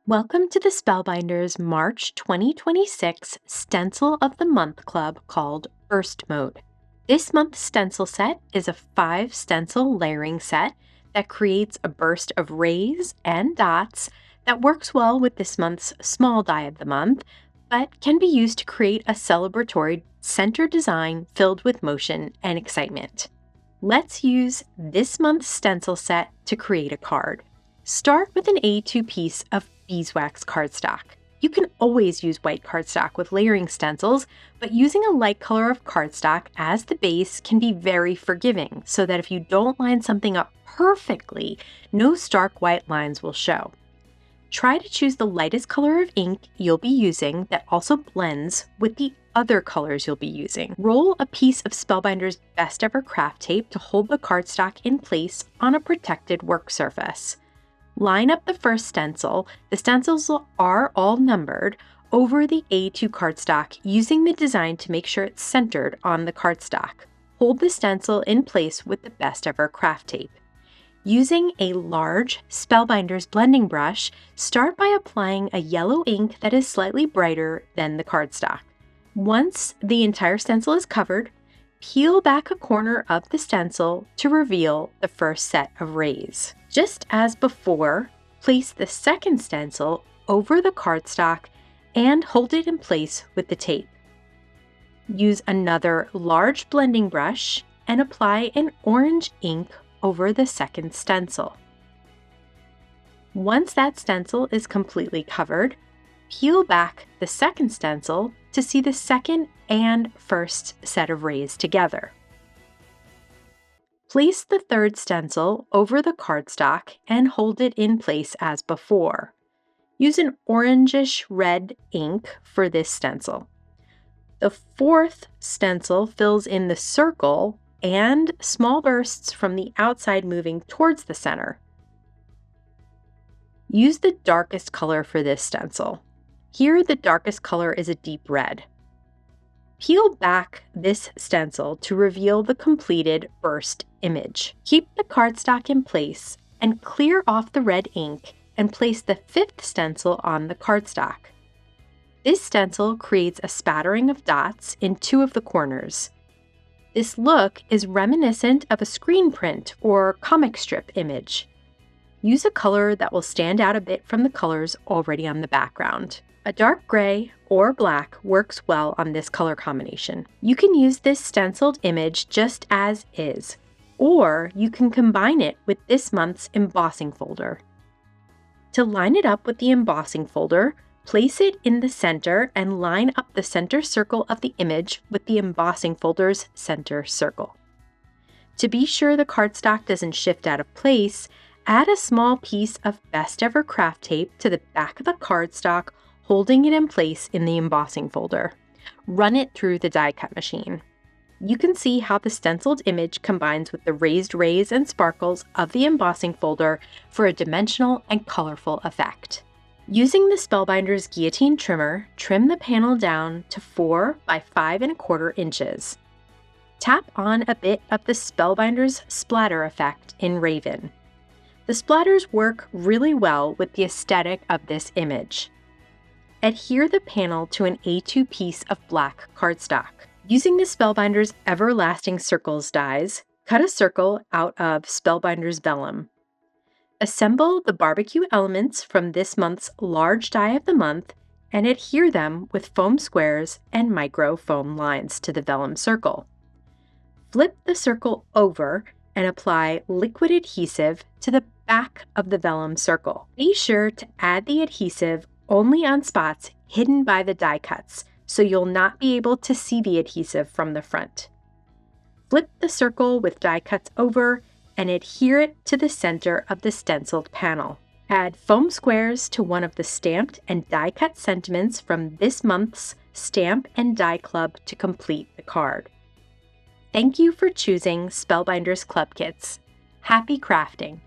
Welcome to the Spellbinders March 2026 Stencil of the Month Club called Burst Mode. This month's stencil set is a 5 stencil layering set that creates a burst of rays and dots that works well with this month's small die of the month, but can be used to create a celebratory center design filled with motion and excitement. Let's use this month's stencil set to create a card. Start with an A2 piece of beeswax cardstock. You can always use white cardstock with layering stencils, but using a light color of cardstock as the base can be very forgiving, so that if you don't line something up perfectly, no stark white lines will show. Try to choose the lightest color of ink you'll be using that also blends with the other colors you'll be using. Roll a piece of Spellbinders Best Ever Craft Tape to hold the cardstock in place on a protected work surface. Line up the first stencil, the stencils are all numbered, over the A2 cardstock using the design to make sure it's centered on the cardstock. Hold the stencil in place with the Best Ever Craft Tape. Using a large Spellbinders blending brush, start by applying a yellow ink that is slightly brighter than the cardstock. Once the entire stencil is covered, peel back a corner of the stencil to reveal the first set of rays. Just as before, place the second stencil over the cardstock and hold it in place with the tape. Use another large blending brush and apply an orange ink over the second stencil. Once that stencil is completely covered, peel back the second stencil to see the second and first set of rays together. Place the third stencil over the cardstock and hold it in place as before. Use an orangish red ink for this stencil. The fourth stencil fills in the circle and small bursts from the outside moving towards the center. Use the darkest color for this stencil. Here, the darkest color is a deep red. Peel back this stencil to reveal the completed burst image. Keep the cardstock in place and clear off the red ink and place the fifth stencil on the cardstock. This stencil creates a spattering of dots in 2 of the corners. This look is reminiscent of a screen print or comic strip image. Use a color that will stand out a bit from the colors already on the background. A dark gray or black works well on this color combination. You can use this stenciled image just as is, or you can combine it with this month's embossing folder. To line it up with the embossing folder, place it in the center and line up the center circle of the image with the embossing folder's center circle. To be sure the cardstock doesn't shift out of place, add a small piece of Best Ever Craft Tape to the back of the cardstock, holding it in place in the embossing folder. Run it through the die cut machine. You can see how the stenciled image combines with the raised rays and sparkles of the embossing folder for a dimensional and colorful effect. Using the Spellbinders guillotine trimmer, trim the panel down to 4 by 5¼ inches. Tap on a bit of the Spellbinders splatter effect in Raven. The splatters work really well with the aesthetic of this image. Adhere the panel to an A2 piece of black cardstock. Using the Spellbinders Everlasting Circles dies, cut a circle out of Spellbinders vellum. Assemble the barbecue elements from this month's large die of the month and adhere them with foam squares and micro foam lines to the vellum circle. Flip the circle over and apply liquid adhesive to the back of the vellum circle. Be sure to add the adhesive only on spots hidden by the die cuts, so you'll not be able to see the adhesive from the front. Flip the circle with die cuts over and adhere it to the center of the stenciled panel. Add foam squares to one of the stamped and die cut sentiments from this month's Stamp and Die Club to complete the card. Thank you for choosing Spellbinders Club Kits. Happy crafting!